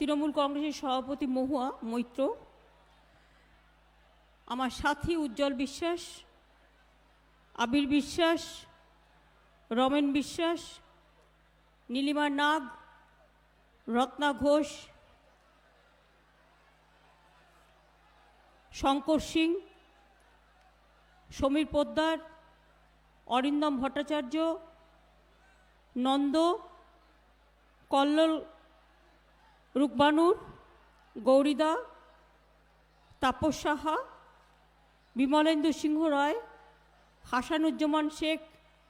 তৃণমূল কংগ্রেসের সভাপতি মহুয়া মৈত্র, আমার সাথী উজ্জ্বল বিশ্বাস, আবির বিশ্বাস, রমেন বিশ্বাস, নীলিমা নাগ, রত্না ঘোষ, শঙ্কর সিং, সমীর পোদ্দার, অরিন্দম ভট্টাচার্য, নন্দ, কল্লোল রুকবানুর, গৌরীদা, তাপস সাহা, বিমলেন্দু সিংহ রায়, হাসানুজ্জামান শেখ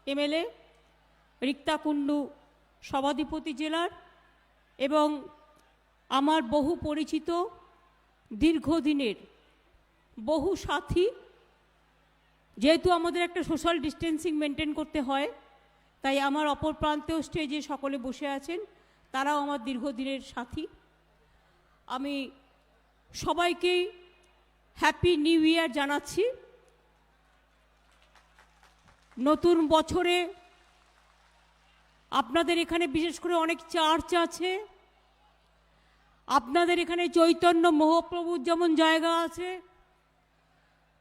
এমএলএ, রিক্তা কুণ্ডু সভাধিপতি জেলার, এবং আমার বহু পরিচিত দীর্ঘদিনের বহু সাথী। যেহেতু আমাদের একটা সোশ্যাল ডিস্টেন্সিং মেনটেন করতে হয়, তাই আমার অপর প্রান্তেও স্টেজে সকলে বসে আছেন, তারাও আমার দীর্ঘদিনের সাথী। আমি সবাইকেই হ্যাপি নিউ ইয়ার জানাচ্ছি। নতুন বছরে আপনাদের এখানে বিশেষ করে অনেক চার্চ আছে, আপনাদের এখানে চৈতন্য মহাপ্রভুর যেমন জায়গা আছে,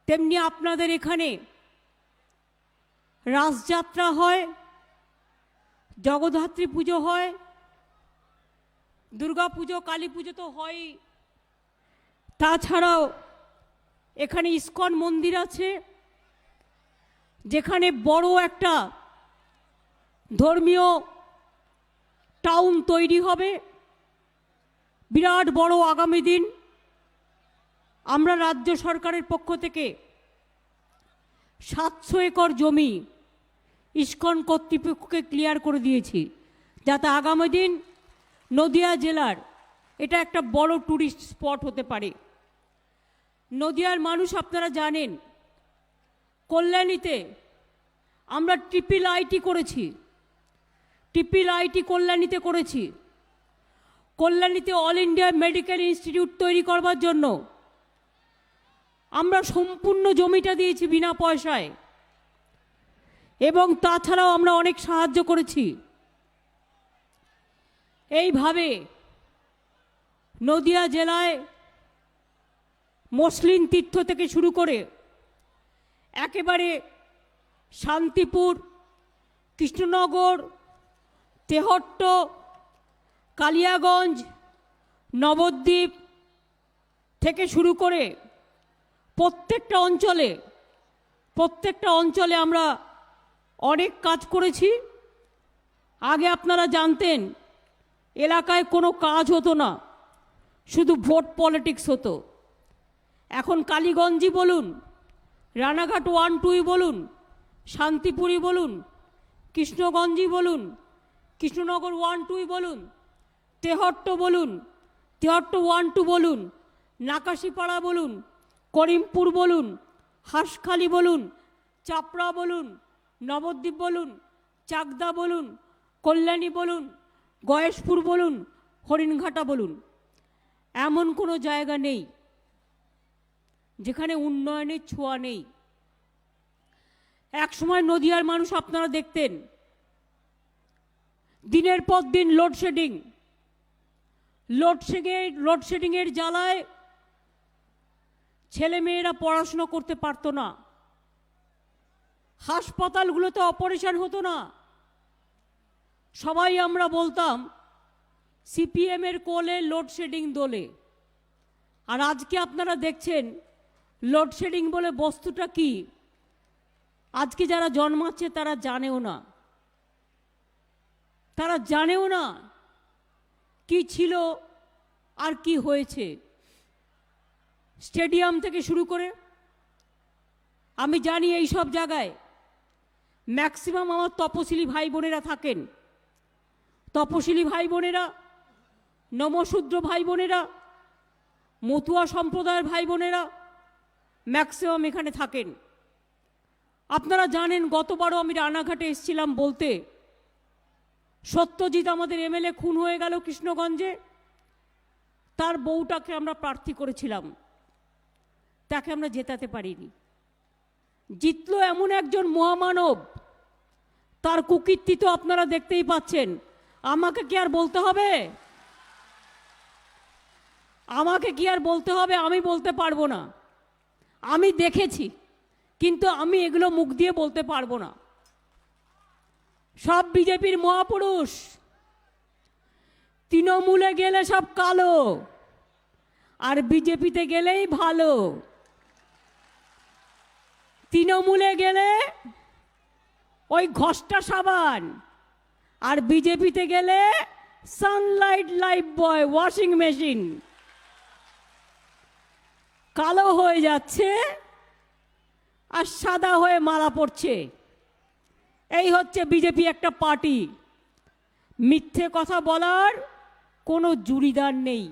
তেমনি আপনাদের এখানে রাসযাত্রা হয়, জগদ্ধাত্রী পুজো হয়, দুর্গা পুজো, কালী পুজো তো হয়ই। তাছাড়াও এখানে ইস্কন মন্দির আছে, যেখানে বড় একটা ধর্মীয় টাউন তৈরি হবে। বিরাট বড় আগামী দিন। আমরা রাজ্য সরকারের পক্ষ থেকে 700 একর জমি ইস্কন কর্তৃপক্ষকে ক্লিয়ার করে দিয়েছি, যাতে আগামী দিন নদিয়া জেলার এটা একটা বড় ট্যুরিস্ট স্পট হতে পারে। নদিয়ার মানুষ আপনারা জানেন, কল্যাণীতে আমরা ট্রিপল আইটি করেছি, ট্রিপল আইটি কল্যাণীতে করেছি। কল্যাণীতে অল ইন্ডিয়া মেডিকেল ইনস্টিটিউট তৈরি করবার জন্য আমরা সম্পূর্ণ জমিটা দিয়েছি বিনা পয়সায়, এবং তাছাড়াও আমরা অনেক সাহায্য করেছি। এইভাবে নদিয়া জেলায় মসলিন তীর্থ থেকে শুরু করে একেবারে শান্তিপুর, কৃষ্ণনগর, তেহট্ট, কালিয়াগঞ্জ, নবদ্বীপ থেকে শুরু করে প্রত্যেকটা অঞ্চলে আমরা অনেক কাজ করেছি। আগে আপনারা জানতেন এলাকায় কোনো কাজ হতো না, শুধু ভোট পলিটিক্স হতো। এখন কালীগঞ্জই বলুন, রানাঘাট 1-2 বলুন, শান্তিপুরই বলুন, কৃষ্ণগঞ্জই বলুন, কৃষ্ণনগর 1-2 বলুন, তেহট্ট বলুন, তেহট্ট 1-2 বলুন, নাকাশিপাড়া বলুন, করিমপুর বলুন, হাঁসখালি বলুন, চাপড়া বলুন, নবদ্বীপ বলুন, চাকদা বলুন, কল্যাণী বলুন, গয়েশপুর বলুন, হরিণঘাটা বলুন, এমন কোনো জায়গা নেই যেখানে উন্নয়নের ছোঁয়া নেই। এক সময় নদিয়ার মানুষ আপনারা দেখতেন দিনের পর দিন লোডশেডিংয়ের জ্বালায় ছেলেমেয়েরা পড়াশোনা করতে পারতো না, হাসপাতালগুলোতে অপারেশন হতো না। সবাই আমরা বলতাম সিপিএমের কোলে লোডশেডিং দোলে। আর আজকে আপনারা দেখছেন লোডশেডিং বলে বস্তুটা কি আজকে যারা জন্মাচ্ছে তারা জানেও না কি ছিল আর কি হয়েছে। স্টেডিয়াম থেকে শুরু করে আমি জানি এই সব জায়গায় ম্যাক্সিমাম আমার তপশিলি ভাই বোনেরা থাকেন। তপশিলি ভাই বোনেরা, নমশূদ্র ভাই বোনেরা, মতুয়া সম্প্রদায়ের ভাই বোনেরা ম্যাক্সিমাম এখানে থাকেন। আপনারা জানেন গতবারও আমি রানাঘাটে এসেছিলাম বলতে, সত্যজিৎ আমাদের এমএলএ খুন হয়ে গেল কৃষ্ণগঞ্জে, তার বউটাকে আমরা প্রার্থী করেছিলাম, তাকে আমরা জেতাতে পারিনি। জিতলো এমন একজন মহামানব, তার কুকীর্তি তো আপনারা দেখতেই পাচ্ছেন, আমাকে কি আর বলতে হবে? আমাকে কি আর বলতে হবে? আমি বলতে পারবো না, আমি দেখেছি, কিন্তু আমি এগুলো মুখ দিয়ে বলতে পারবো না। সব বিজেপির মহাপুরুষ, তৃণমূলে গেলে সব কালো, আর বিজেপিতে গেলেই ভালো। তৃণমূলে গেলে ওই ঘষ্টা সাবান, আর বিজেপিতে গেলে সানলাইট লাইফ বয় ওয়াশিং মেশিন। কালো হয়ে যাচ্ছে আর সাদা হয়ে মারা পড়ছে। এই হচ্ছে বিজেপি একটা পার্টি। মিথ্যে কথা বলার কোনো জুড়িদার নেই।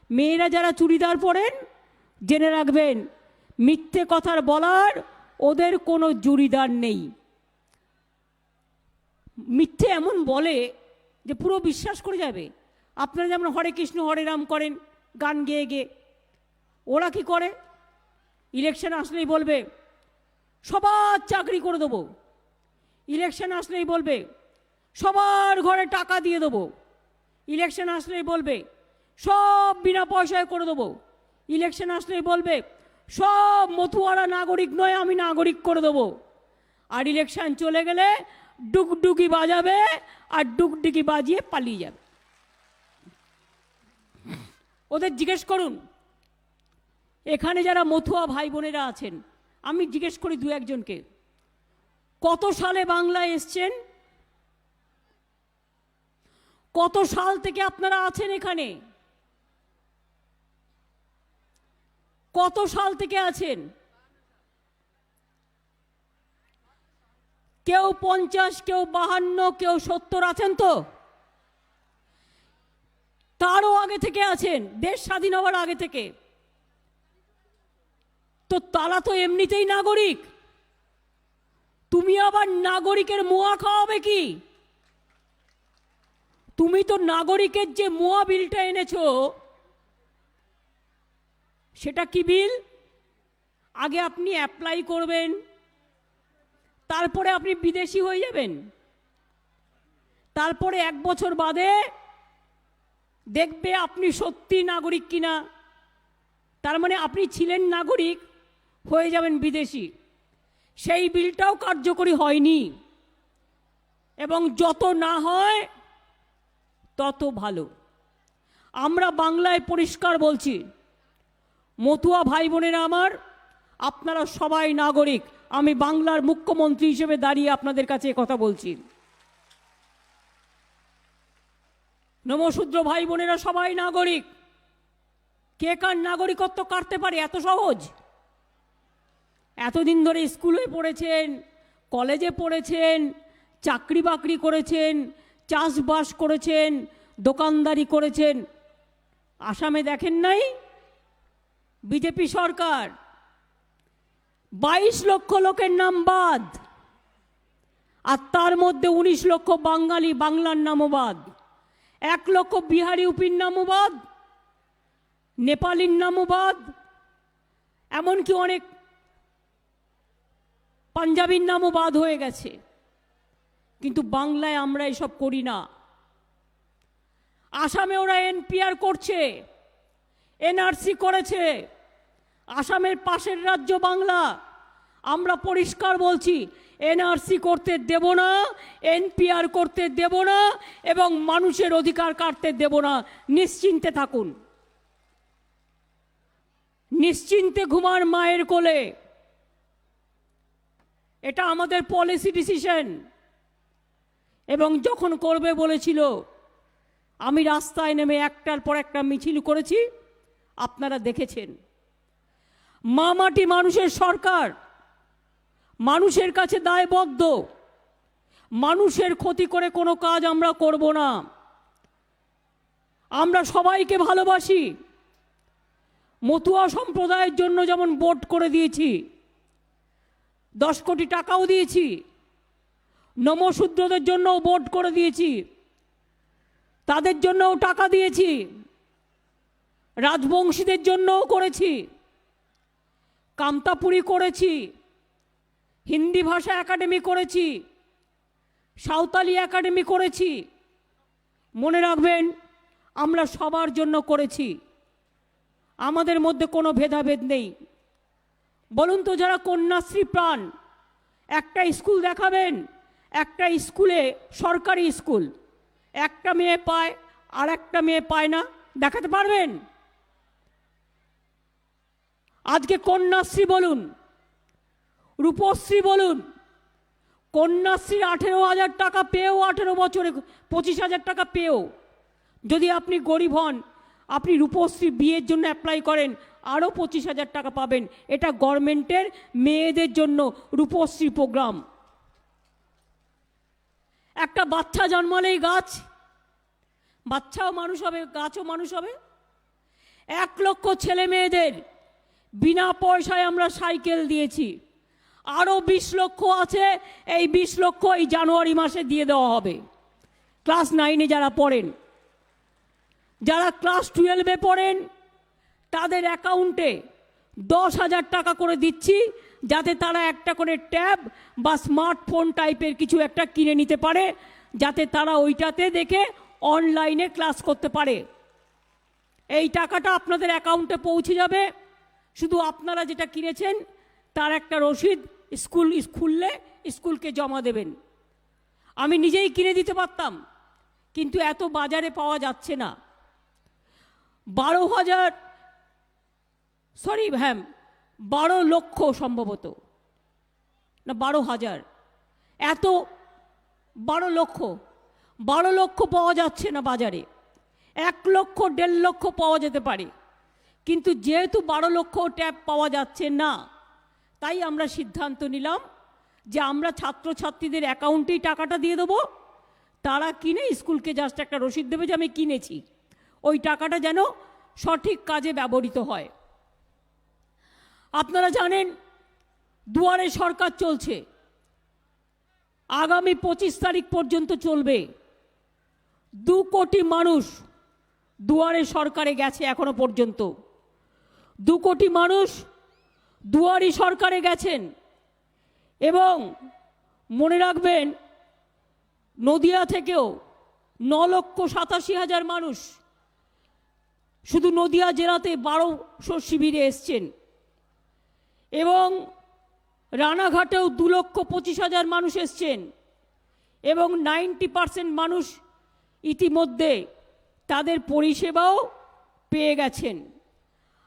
মেয়েরা যারা চুড়িদার পরেন, জেনে রাখবেন, মিথ্যে কথার বলার ওদের কোনো জুড়িদার নেই। মিথ্যে এমন বলে যে পুরো বিশ্বাস করে যাবে। আপনারা যেমন হরে কৃষ্ণ হরে রাম করেন গান গেয়ে গেয়ে, ওরা কি করে? ইলেকশন আসলেই বলবে সবার চাকরি করে দেবো, ইলেকশন আসলেই বলবে সবার ঘরে টাকা দিয়ে দেবো, ইলেকশন আসলেই বলবে সব বিনা পয়সায় করে দেবো, ইলেকশন আসলেই বলবে সব মতুয়ারা নাগরিক নয়, আমি নাগরিক করে দেবো। আর ইলেকশন চলে গেলে ডুগডুগি বাজাবে আর ডুগডুগি বাজিয়ে পালিয়ে যাবে। ওদের জিজ্ঞেস করুন, এখানে যারা মতুয়া ভাই বোনেরা আছেন, আমি জিজ্ঞেস করি দু একজনকে, কত সালে বাংলায় এসছেন? কত সাল থেকে আপনারা আছেন এখানে? কত সাল থেকে আছেন? কেউ 50, কেউ 52, কেউ 70 আছেন তো? তারও আগে থেকে আছেন, দেশ স্বাধীন হওয়ার আগে থেকে। তো তারা তো এমনিতেই নাগরিক, তুমি আবার নাগরিকের মোয়া খাওয়াবে কি? তুমি তো নাগরিকের যে মোয়া বিলটা এনেছো, সেটা কি বিল? আগে আপনি অ্যাপ্লাই করবেন, তারপরে আপনি বিদেশি হয়ে যাবেন, তারপরে 1 বছর বাদে দেখবে আপনি সত্যি নাগরিক কিনা। তার মানে আপনি ছিলেন নাগরিক, হয়ে যাবেন বিদেশি। সেই বিলটাও কার্যকরী হয়নি, এবং যত না হয় তত ভালো। আমরা বাংলায় পরিষ্কার বলছি, মতুয়া ভাই বোনেরা আমার, আপনারা সবাই নাগরিক। আমি বাংলার মুখ্যমন্ত্রী হিসেবে দাঁড়িয়ে আপনাদের কাছে কথা বলছি। নমশূদ্র ভাই বোনেরা সবাই নাগরিক। কে কার নাগরিকত্ব কাটতে পারে? এত সহজ? এতদিন ধরে স্কুলে পড়েছেন, কলেজে পড়েছেন, চাকরি বাকরি করেছেন, চাষবাস করেছেন, দোকানদারি করেছেন, আসামে দেখেন নাই? বিজেপি সরকার 22 লক্ষ লোকের নাম বাদ, আর তার মধ্যে 19 লক্ষ বাঙালি, বাংলার নামও বাদ। 1 লক্ষ বিহারি ইউপির নামও বাদ, নেপালির নামও বাদ, এমনকি অনেক পাঞ্জাবির নামও বাদ হয়ে গেছে। কিন্তু বাংলায় আমরা এসব করি না। আসামে ওরা এনপিআর করছে, এনআরসি করেছে। আসামের পাশের রাজ্য বাংলা। আমরা পরিষ্কার বলছি, এনআরসি করতে দেব না, এনপিআর করতে দেব না, এবং মানুষের অধিকার কাটতে দেব না। নিশ্চিন্তে থাকুন, নিশ্চিন্তে ঘুমার মায়ের কোলে। এটা আমাদের পলিসি ডিসিশন। এবং যখন করবে বলেছিল, আমি রাস্তায় নেমে একটার পর একটা মিছিল করেছি, আপনারা দেখেছেন। মা মাটি মানুষের সরকার, মানুষের কাছে দায়বদ্ধ। মানুষের ক্ষতি করে কোনো কাজ আমরা করব না। আমরা সবাইকে ভালোবাসি। মতুয়া সম্প্রদায়ের জন্য যেমন ভোট করে দিয়েছি, 10 কোটি টাকাও দিয়েছি, নমশূদ্রদের জন্যও ভোট করে দিয়েছি, তাদের জন্যও টাকা দিয়েছি, রাজবংশীদের জন্যও করেছি, কামতাপুরি করেছি, হিন্দি ভাষা একাডেমি করেছি, সাঁওতালি একাডেমি করেছি। মনে রাখবেন, আমরা সবার জন্য করেছি। আমাদের মধ্যে কোনো ভেদাভেদ নেই। বলুন তো, যারা কন্যাশ্রী প্রাণ, একটা স্কুল দেখাবেন, একটা স্কুলে, সরকারি স্কুল, একটা মেয়ে পায় আর একটা মেয়ে পায় না, দেখাতে পারবেন? আজকে কন্যাশ্রী বলুন, রূপশ্রী বলুন, কন্যাশ্রীর 18,000 টাকা পেয়েও, 18 বছরে 25,000 টাকা পেয়েও যদি আপনি গরিব হন, আপনি রূপশ্রী বিয়ের জন্য অ্যাপ্লাই করেন, আরও 25,000 টাকা পাবেন। এটা গভর্নমেন্টের মেয়েদের জন্য রূপশ্রী প্রোগ্রাম। একটা বাচ্চা জন্মালেই গাছ, বাচ্চাও মানুষ হবে, গাছও মানুষ হবে। 1 লক্ষ ছেলে মেয়েদের বিনা পয়সায় আমরা সাইকেল দিয়েছি। আরও 20 লক্ষ আছে, এই 20 লক্ষ এই জানুয়ারি মাসে দিয়ে দেওয়া হবে। ক্লাস 9-এ যারা পড়েন, যারা ক্লাস 12-এ পড়েন, তাদের অ্যাকাউন্টে 10,000 টাকা করে দিচ্ছি, যাতে তারা একটা করে ট্যাব বা স্মার্টফোন টাইপের কিছু একটা কিনে নিতে পারে, যাতে তারা ওইটাতে দেখে অনলাইনে ক্লাস করতে পারে। এই টাকাটা আপনাদের অ্যাকাউন্টে পৌঁছে যাবে। শুধু আপনারা যেটা কিনেছেন তার একটা রসিদ স্কুল খুললে স্কুলকে জমা দেবেন। আমি নিজেই কিনে দিতে পারতাম, কিন্তু এত বাজারে পাওয়া যাচ্ছে না। 12 লক্ষ সম্ভবত, না 12,000, এত 12 লক্ষ পাওয়া যাচ্ছে না বাজারে। 1 লক্ষ 1.5 লক্ষ পাওয়া যেতে পারে, কিন্তু যেহেতু 12 লক্ষ ট্যাব পাওয়া যাচ্ছে না, তাই আমরা সিদ্ধান্ত নিলাম যে আমরা ছাত্রছাত্রীদের অ্যাকাউন্টেই টাকাটা দিয়ে দেবো। তারা কিনে স্কুলকে জাস্ট একটা রসিদ দেবে যে আমি কিনেছি। ওই টাকাটা যেন সঠিক কাজে ব্যবহৃত হয়। আপনারা জানেন দুয়ারে সরকার চলছে, আগামী 25 তারিখ পর্যন্ত চলবে। 2 কোটি মানুষ দুয়ারে সরকারে গেছে এখনো পর্যন্ত। 2 কোটি মানুষ দুয়ারি সরকারে গেছেন। এবং মনে রাখবেন, নদিয়া থেকেও 9,87,000 মানুষ শুধু নদিয়া জেলাতে 1200 শিবিরে এসছেন। এবং রানাঘাটেও 2,25,000 মানুষ এসছেন। এবং 90% মানুষ ইতিমধ্যে তাদের পরিষেবাও পেয়ে গেছেন।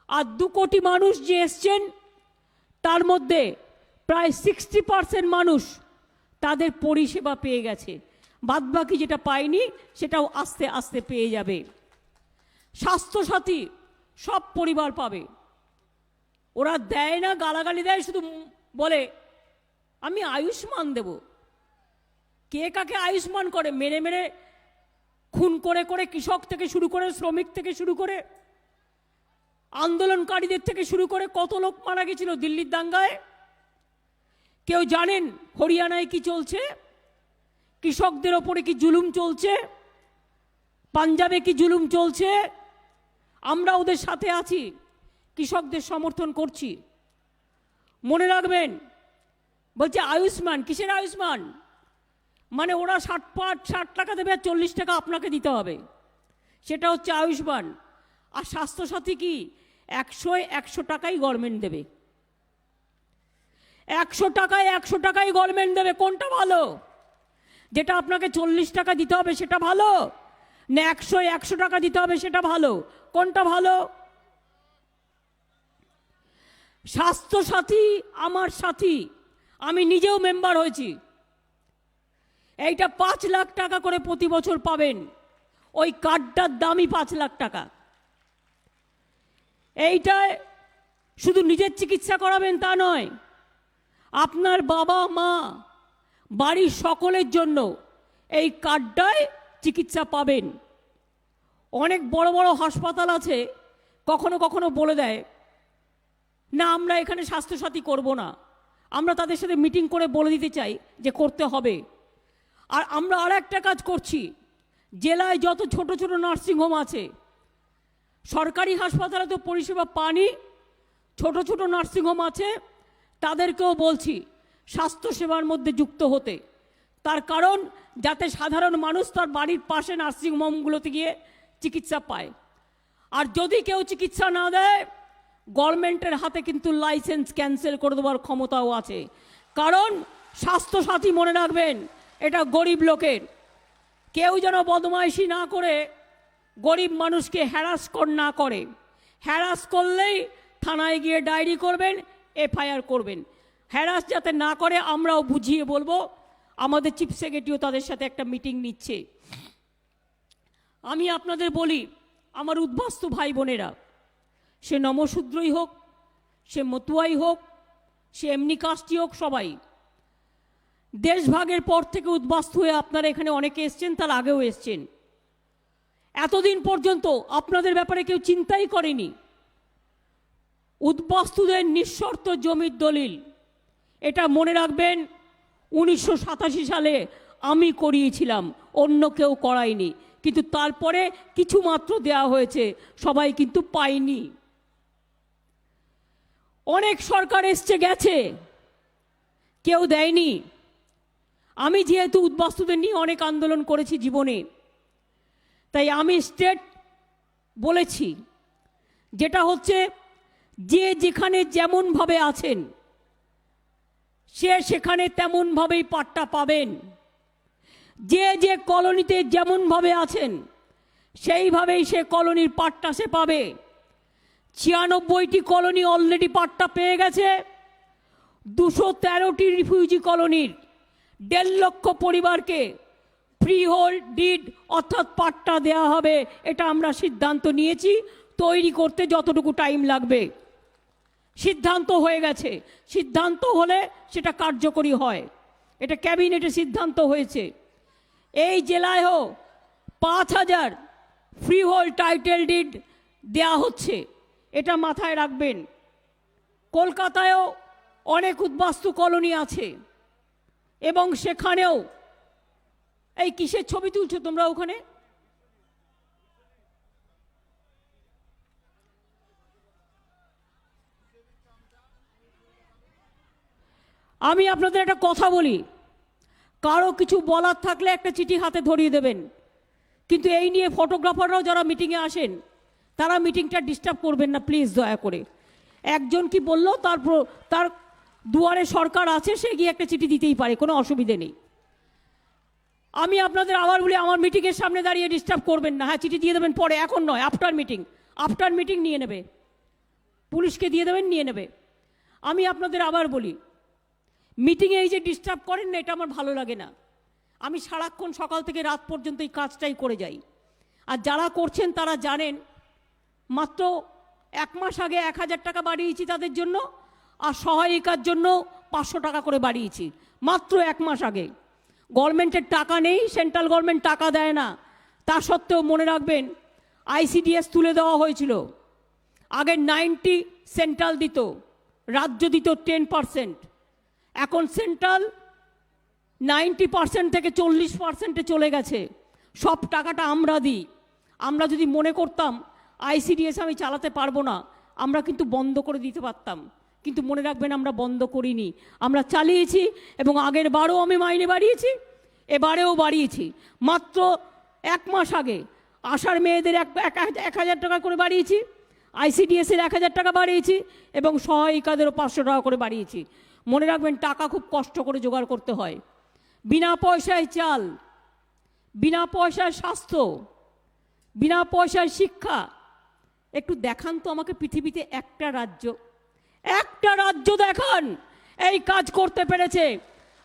আর 2 কোটি মানুষ যে এসছেন, তার মধ্যে প্রায় 60% মানুষ তাদের পরিষেবা পেয়ে গেছে। বাদবাকি যেটা পায়নি সেটাও আস্তে আস্তে পেয়ে যাবে। স্বাস্থ্যসাথী সব পরিবার পাবে। ওরা দেয় না, গালাগালি দেয়, শুধু বলে আমি আয়ুষ্মান দেব। কে কাকে আয়ুষ্মান করে? মেরে মেরে খুন করে করে, কৃষক থেকে শুরু করে, শ্রমিক থেকে শুরু করে, আন্দোলনকারীদের থেকে শুরু করে কত লোক মারা গেছিল দিল্লির দাঙ্গায়। কেউ জানেন হরিয়ানায় কি চলছে? কৃষকদের ওপরে কি জুলুম চলছে? পাঞ্জাবে কি জুলুম চলছে? আমরা ওদের সাথে আছি, কৃষকদের সমর্থন করছি। মনে রাখবেন, বলছে আয়ুষ্মান, কিসের আয়ুষ্মান? মানে ওরা 60 টাকা দেবে আর 40 টাকা আপনাকে দিতে হবে, সেটা হচ্ছে আয়ুষ্মান। আর স্বাস্থ্যসাথী কি? 100 টাকাই গভর্নমেন্ট দেবে। 100 টাকাই গভর্নমেন্ট দেবে। কোনটা ভালো? যেটা আপনাকে 40 টাকা দিতে হবে সেটা ভালো, না 100 টাকা দিতে হবে সেটা ভালো? কোনটা ভালো? স্বাস্থ্যসাথী আমার সাথী, আমি নিজেও মেম্বার হয়েছি। এইটা 5 লাখ টাকা করে প্রতি বছর পাবেন। ওই কার্ডটার দামই 5 লাখ টাকা। এইটায় শুধু নিজের চিকিৎসা করাবেন তা নয়, আপনার বাবা মা, বাড়ির সকলের জন্য এই কার্ডটায় চিকিৎসা পাবেন। অনেক বড় বড় হাসপাতাল আছে, কখনো কখনো বলে দেয় না আমরা এখানে স্বাস্থ্যসাথী করব না। আমরা তাদের সাথে মিটিং করে বলে দিতে চাই যে করতে হবে। আর আমরা আর একটা কাজ করছি, জেলায় যত ছোট ছোট নার্সিংহোম আছে, সরকারি হাসপাতালে তো পরিষেবা পানি, ছোট ছোট নার্সিংহোম আছে, তাদেরকেও বলছি স্বাস্থ্যসেবার মধ্যে যুক্ত হতে। তার কারণ যাতে সাধারণ মানুষ তার বাড়ির পাশে নার্সিংহোমগুলোতে গিয়ে চিকিৎসা পায়। আর যদি কেউ চিকিৎসা না দেয়, গভর্নমেন্টের হাতে কিন্তু লাইসেন্স ক্যান্সেল করে দেওয়ার ক্ষমতাও আছে। কারণ স্বাস্থ্যসাথী, মনে রাখবেন, এটা গরিব লোকের। কেউ যেন বদমাইশি না করে গরিব মানুষকে হ্যারাস না করে। হ্যারাস করলেই থানায় গিয়ে ডায়েরি করবেন, এফআইআর করবেন। হ্যারাস যাতে না করে আমরাও বুঝিয়ে বলবো। আমাদের চিফ সেক্রেটারিও তাদের সাথে একটা মিটিং নিচ্ছে। আমি আপনাদের বলি, আমার উদ্বাস্তু ভাই বোনেরা, সে নমশূদ্রই হোক, সে মতুয়াই হোক, সে এমনি কাস্টই হোক, সবাই দেশভাগের পর থেকে উদ্বাস্তু হয়ে আপনারা এখানে অনেকে এসছেন, তার আগেও এসছেন। এতদিন পর্যন্ত আপনাদের ব্যাপারে কেউ চিন্তাই করেনি। উদ্বাস্তুদের নিঃশর্ত জমির দলিল, এটা মনে রাখবেন, 1987 সালে আমি করিয়েছিলাম, অন্য কেউ করায়নি। কিন্তু তারপরে কিছু মাত্র দেওয়া হয়েছে, সবাই কিন্তু পায়নি। অনেক সরকার এসছে গেছে, কেউ দেয়নি। আমি যেহেতু উদ্বাস্তুদের নিয়ে অনেক আন্দোলন করেছি জীবনে, তাই আমি স্টেট বলেছি, যেটা হচ্ছে যে যেখানে যেমনভাবে আছেন সে সেখানে তেমনভাবেই পাট্টা পাবেন। যে যে কলোনিতে যেমনভাবে আছেন সেইভাবেই সে কলোনির পাট্টা সে পাবে। 96টি কলোনি অলরেডি পাট্টা পেয়ে গেছে। 213টি রিফিউজি কলোনির 1.5 লক্ষ পরিবারকে ফ্রি হোল্ড ডিড অর্থাৎ পাট্টা দেওয়া হবে। এটা আমরা সিদ্ধান্ত নিয়েছি। তৈরি করতে যতটুকু টাইম লাগবে সিদ্ধান্ত হয়ে গেছে। সিদ্ধান্ত হলে সেটা কার্যকরী হয়। এটা ক্যাবিনেটে সিদ্ধান্ত হয়েছে। এই জেলায়ও 5000 ফ্রি হোল্ড টাইটেল ডিড দেয়া হচ্ছে, এটা মাথায় রাখবেন। কলকাতায়ও অনেক উদ্বাস্তু কলোনি আছে এবং সেখানেও এই কিসের ছবি তুলছো তোমরা ওখানে? আমি আপনাদের একটা কথা বলি, কারো কিছু বলার থাকলে একটা চিঠি হাতে ধরিয়ে দেবেন। কিন্তু এই নিয়ে ফটোগ্রাফাররাও যারা মিটিংয়ে আসেন তারা মিটিংটা ডিস্টার্ব করবেন না প্লিজ, দয়া করে। একজন কি বলল, তার দুয়ারে সরকার আছে, সে গিয়ে একটা চিঠি দিতেই পারে, কোনো অসুবিধে নেই। আমি আপনাদের আবার বলি, আমার মিটিংয়ের সামনে দাঁড়িয়ে ডিস্টার্ব করবেন না। হ্যাঁ, চিঠি দিয়ে দেবেন পরে, এখন নয়, আফটার মিটিং। আফটার মিটিং নিয়ে নেবে, পুলিশকে দিয়ে দেবেন, নিয়ে নেবে। আমি আপনাদের আবার বলি, মিটিংয়ে এই যে ডিস্টার্ব করেন না, এটা আমার ভালো লাগে না। আমি সারাক্ষণ সকাল থেকে রাত পর্যন্ত এই কাজটাই করে যাই। আর যারা করছেন তারা জানেন, মাত্র 1 মাস আগে 1000 টাকা বাড়িয়েছি তাদের জন্য, আর সহায়িকার জন্য 500 টাকা করে বাড়িয়েছি, মাত্র 1 মাস আগে। গভর্নমেন্টের টাকা নেই, সেন্ট্রাল গভর্নমেন্ট টাকা দেয় না। তা সত্ত্বেও মনে রাখবেন, আইসিডিএস তুলে দেওয়া হয়েছিল। আগে 90 সেন্ট্রাল দিত, রাজ্য দিত 10%। এখন সেন্ট্রাল 90% থেকে 40%-এ চলে গেছে। সব টাকাটা আমরা দিই। আমরা যদি মনে করতাম আইসিডিএস আমি চালাতে পারবো না, আমরা কিন্তু বন্ধ করে দিতে পারতাম। কিন্তু মনে রাখবেন, আমরা বন্ধ করিনি, আমরা চালিয়েছি। এবং আগের বারও আমি মাইনে বাড়িয়েছি, এবারেও বাড়িয়েছি। মাত্র 1 মাস আগে আশার মেয়েদের 1000 টাকা করে বাড়িয়েছি, আইসিডিএসের 1000 টাকা বাড়িয়েছি, এবং সহায়িকাদেরও 500 টাকা করে বাড়িয়েছি। মনে রাখবেন, টাকা খুব কষ্ট করে জোগাড় করতে হয়। বিনা পয়সায় চাল, বিনা পয়সায় স্বাস্থ্য, বিনা পয়সায় শিক্ষা। একটু দেখান তো আমাকে পৃথিবীতে একটা রাজ্য দেখান এই কাজ করতে পেরেছে।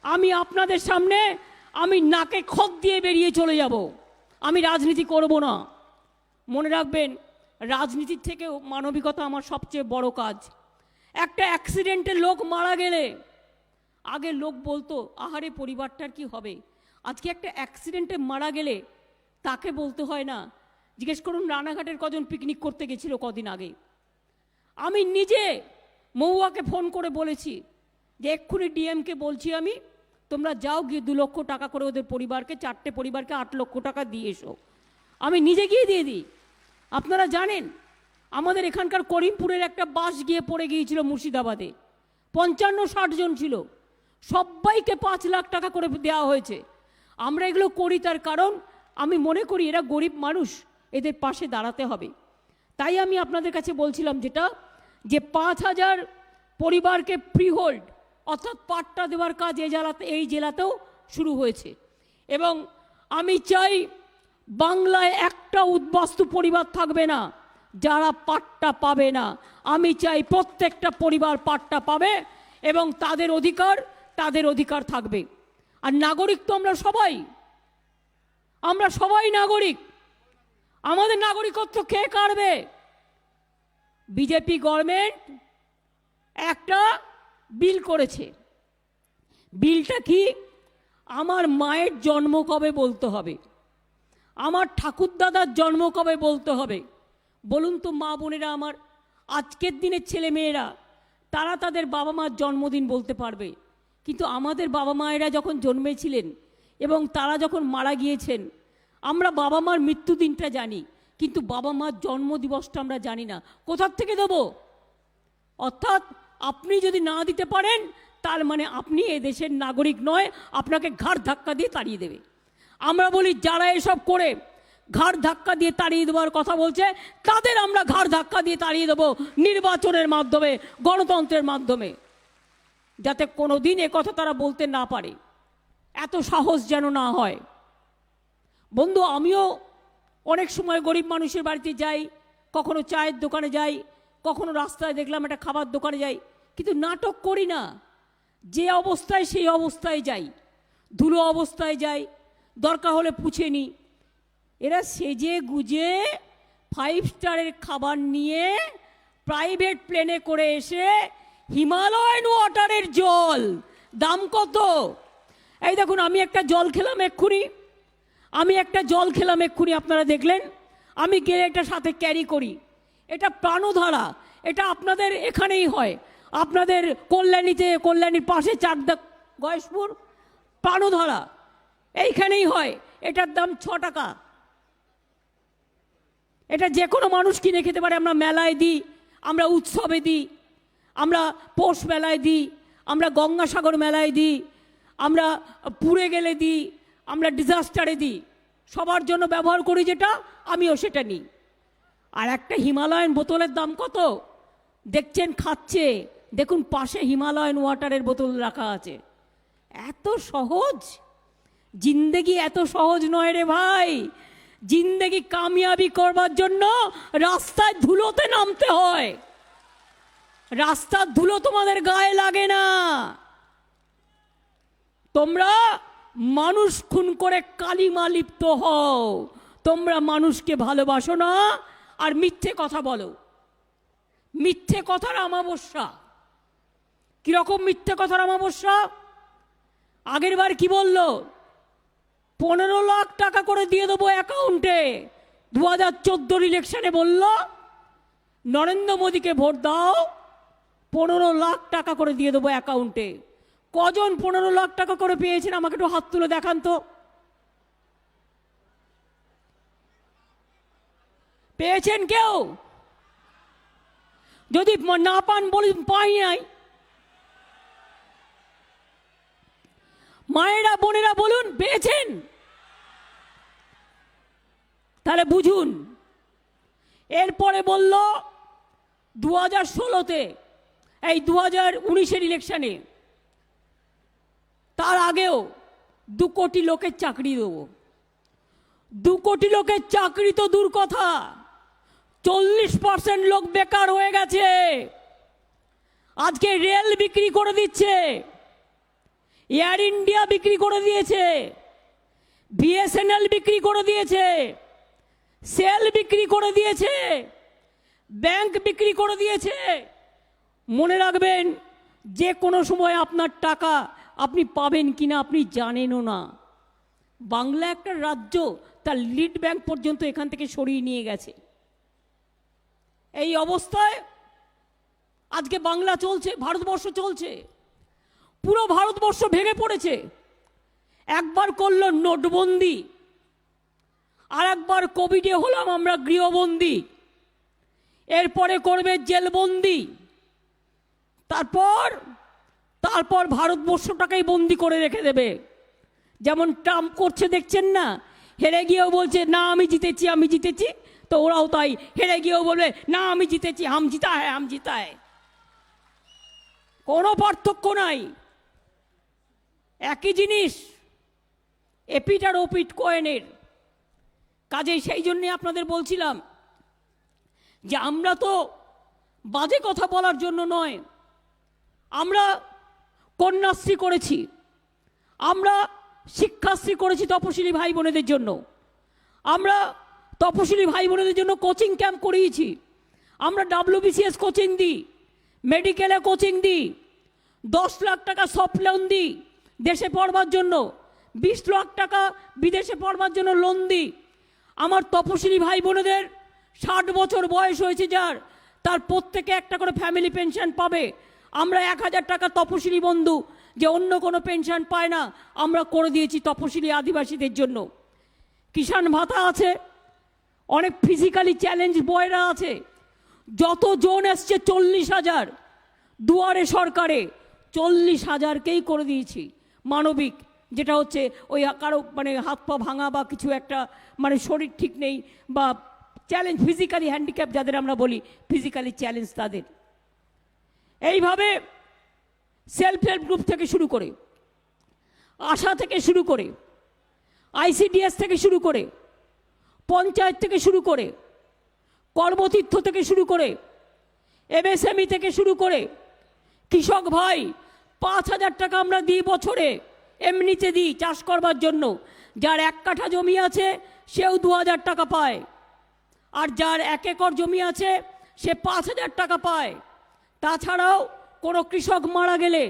আমি আপনাদের সামনে আমি নাকে খত দিয়ে বেরিয়ে চলে যাব। আমি রাজনীতি করব না। মনে রাখবেন, রাজনীতির থেকেও মানবিকতা আমার সবচেয়ে বড় কাজ। একটা অ্যাক্সিডেন্টে লোক মারা গেলে আগে লোক বলতো, আহারে পরিবারটার কি হবে। আজকে একটা অ্যাক্সিডেন্টে মারা গেলে তাকে বলতে হয় না। জিজ্ঞেস করুন, রানাঘাটের কজন পিকনিক করতে গেছিল কদিন আগে। আমি নিজে মহুয়াকে ফোন করে বলেছি যে এক্ষুনি ডিএমকে বলছি, আমি তোমরা যাও গিয়ে 2 লক্ষ টাকা করে ওদের পরিবারকে, 4টে পরিবারকে 8 লক্ষ টাকা দিয়ে এসো। আমি নিজে গিয়ে দিয়ে দিই। আপনারা জানেন, আমাদের এখানকার করিমপুরের একটা বাস গিয়ে পড়ে গিয়েছিল মুর্শিদাবাদে। 55-60 জন ছিল, সবাইকে 5 লাখ টাকা করে দেওয়া হয়েছে। আমরা এগুলো করি তার কারণ আমি মনে করি এরা গরিব মানুষ, এদের পাশে দাঁড়াতে হবে। তাই আমি আপনাদের কাছে বলছিলাম যেটা, যে 5,000 পরিবারকে ফ্রিহোল্ড অর্থাৎ পাট্টা দেওয়ার কাজ এই জেলাতেও শুরু হয়েছে। এবং আমি চাই বাংলায় একটা উদ্বাস্তু পরিবার থাকবে না যারা পাট্টা পাবে না। আমি চাই প্রত্যেকটা পরিবার পাট্টা পাবে এবং তাদের অধিকার থাকবে। আর নাগরিক তো আমরা সবাই নাগরিক। আমাদের নাগরিকত্ব কে কাড়বে? বিজেপি গভর্নমেন্ট একটা বিল করেছে। বিলটা কি? আমার মায়ের জন্ম কবে বলতে হবে, আমার ঠাকুরদাদার জন্ম কবে বলতে হবে। বলুন তো মা বোনেরা আমার, আজকের দিনের ছেলে মেয়েরা তারা তাদের বাবা মার জন্মদিন বলতে পারবে, কিন্তু আমাদের বাবা মায়েরা যখন জন্মেছিলেন এবং তারা যখন মারা গিয়েছেন, আমরা বাবা মার মৃত্যুদিনটা জানি, কিন্তু বাবা মার জন্মদিবসটা আমরা জানি না। কোথার থেকে দেব? অর্থাৎ আপনি যদি না দিতে পারেন তার মানে আপনি এ দেশের নাগরিক নয়, আপনাকে ঘাড় ধাক্কা দিয়ে তাড়িয়ে দেবে। আমরা বলি যারা এসব করে ঘাড় ধাক্কা দিয়ে তাড়িয়ে দেওয়ার কথা বলছে, তাদের আমরা ঘাড় ধাক্কা দিয়ে তাড়িয়ে দেবো নির্বাচনের মাধ্যমে, গণতন্ত্রের মাধ্যমে, যাতে কোনো দিন এ কথা তারা বলতে না পারে। এত সাহস যেন না হয়। বন্ধু, আমিও অনেক সময় গরিব মানুষের বাড়িতে যাই, কখনো চায়ের দোকানে যাই, কখনো রাস্তায় দেখলাম একটা খাবার দোকানে যাই, কিন্তু নাটক করি না। যে অবস্থায় সেই অবস্থায় যাই, ধুলো অবস্থায় যাই, দরকার হলে পুছে নিই। এরা সেজে গুজে 5 স্টারের খাবার নিয়ে প্রাইভেট প্লেনে করে এসে হিমালয়ান ওয়াটারের জল, দাম কত? এই দেখুন, আমি একটা জল খেলাম এক্ষুনি, আপনারা দেখলেন। আমি গেলে এটা সাথে ক্যারি করি। এটা প্রাণধারা, এটা আপনাদের এখানেই হয়, আপনাদের কল্যাণীর পাশে চাকদা গয়েশপুর প্রাণধারা এইখানেই হয়। এটার দাম 6 টাকা। এটা যে কোনো মানুষ কিনে খেতে পারে। আমরা মেলায় দিই, আমরা উৎসবে দিই, আমরা পৌষ মেলায় দিই, আমরা গঙ্গাসাগর মেলায় দিই, আমরা পুড়ে গেলে দিই, আমরা ডিজাস্টারে দিই, সবার জন্য ব্যবহার করি যেটা, আমিও সেটা নিই। আর একটা হিমালয়ান বোতলের দাম কত দেখছেন? খাচ্ছে, দেখুন পাশে হিমালয়ান ওয়াটারের বোতল রাখা আছে। এত সহজ জিন্দেগি, এত সহজ নয় রে ভাই। জিন্দেগি কামিয়াবি করবার জন্য রাস্তায় ধুলোতে নামতে হয়। রাস্তার ধুলো তোমাদের গায়ে লাগে না। তোমরা মানুষ খুন করে কালিমা লিপ্ত হও, তোমরা মানুষকে ভালোবাসো না আর মিথ্যে কথা বলো। মিথ্যে কথার অমাবস্যা। কিরকম মিথ্যে কথার অমাবস্যা? আগের বার কি বলল? 15 লাখ টাকা করে দিয়ে দেবো অ্যাকাউন্টে। 2014 ইলেকশনে বলল নরেন্দ্র মোদীকে ভোট দাও, 15 লাখ টাকা করে দিয়ে দেবো অ্যাকাউন্টে। কজন 15 লাখ টাকা করে পেয়েছেন? আমাকে একটু হাত তুলে দেখান তো। পেয়েছেন কেউ? যদি না পান বলি পাই নাই। মায়েরা বোনেরা বলুন পেয়েছেন? তাহলে বুঝুন। এরপরে বলল 2016-তে, এই 2019-এর ইলেকশনে, তার আগেও 2 কোটি লোকের চাকরি দেবো। 2 কোটি লোকের চাকরি তো দূর কথা, 40% লোক বেকার হয়ে গেছে। আজকে রেল বিক্রি করে দিচ্ছে, এয়ার ইন্ডিয়া বিক্রি করে দিয়েছে, বিএসএনএল বিক্রি করে দিয়েছে, সেল বিক্রি করে দিয়েছে, ব্যাংক বিক্রি করে দিয়েছে। মনে রাখবেন, যে কোনো সময় আপনার টাকা আপনি পাবেন কিনা আপনি জানেনও না। বাংলা একটা রাজ্য, তার লিড ব্যাংক পর্যন্ত এখান থেকে সরিয়ে নিয়ে গেছে। এই অবস্থায় আজকে বাংলা চলছে, ভারতবর্ষ চলছে, পুরো ভারতবর্ষ ভেঙে পড়েছে। একবার করলো নোটবন্দি, আর একবার কোভিডে হলাম আমরা গৃহবন্দী, এরপরে করবে জেলবন্দি, তারপর ভারতবর্ষটাকেই বন্দি করে রেখে দেবে। যেমন ট্রাম্প করছে দেখছেন না, হেরে গিয়েও বলছে না আমি জিতেছি। তো ওরাও তাই, হেরে গিয়েও বলবে না আমি জিতেছি, হাম জিতা হ্যাঁ হাম জিতা হ্যাঁ। কোনো পার্থক্য নাই, একই জিনিস, এপিট আর ওপিট কয়েনের। কাজেই সেই জন্যে আপনাদের বলছিলাম যে আমরা তো বাজে কথা বলার জন্য নয়, আমরা কন্যাশ্রী করেছি, আমরা শিক্ষাশ্রী করেছি তপশিলি ভাই বোনেদের জন্য, আমরা তপশিলি ভাই বোনেদের জন্য কোচিং ক্যাম্প করিয়েছি, আমরা WBCS কোচিং দিই, মেডিকেলে কোচিং দিই, 10 লাখ টাকা সফট লোন দিই দেশে পড়বার জন্য, 20 লাখ টাকা বিদেশে পড়বার জন্য লোন দিই। আমার তপশিলি ভাই বোনেদের 60 বছর বয়স হয়েছে যার, তার প্রত্যেকে একটা করে ফ্যামিলি পেনশন পাবে। আমরা 1000 টাকা তপশিলি বন্ধু, যে অন্য কোনো পেনশন পায় না, আমরা করে দিয়েছি তপশিলি আদিবাসীদের জন্য। কিষাণ ভাতা আছে, অনেক ফিজিক্যালি চ্যালেঞ্জ বয়রা আছে, যত জন এসছে 40,000 দুয়ারে সরকারে 40,000কেই করে দিয়েছি মানবিক, যেটা হচ্ছে ওই কারো মানে হাত পা ভাঙা বা কিছু একটা মানে শরীর ঠিক নেই বা চ্যালেঞ্জ, ফিজিক্যালি হ্যান্ডিক্যাপ যাদের আমরা বলি, ফিজিক্যালি চ্যালেঞ্জ তাদের। এইভাবে সেলফ হেল্প গ্রুপ থেকে শুরু করে, আশা থেকে শুরু করে, ICDS থেকে শুরু করে, পঞ্চায়েত থেকে শুরু করে, কর্মতীর্থ থেকে শুরু করে, MSME থেকে শুরু করে, কৃষক ভাই 5,000 টাকা আমরা দিই বছরে, এমনিতে দিই চাষ করবার জন্য। যার 1 কাঠা জমি আছে সেও 2,000 টাকা পায়, আর যার 1 একর জমি আছে সে 5,000 টাকা পায়। তাছাড়াও কোনো কৃষক মারা গেলে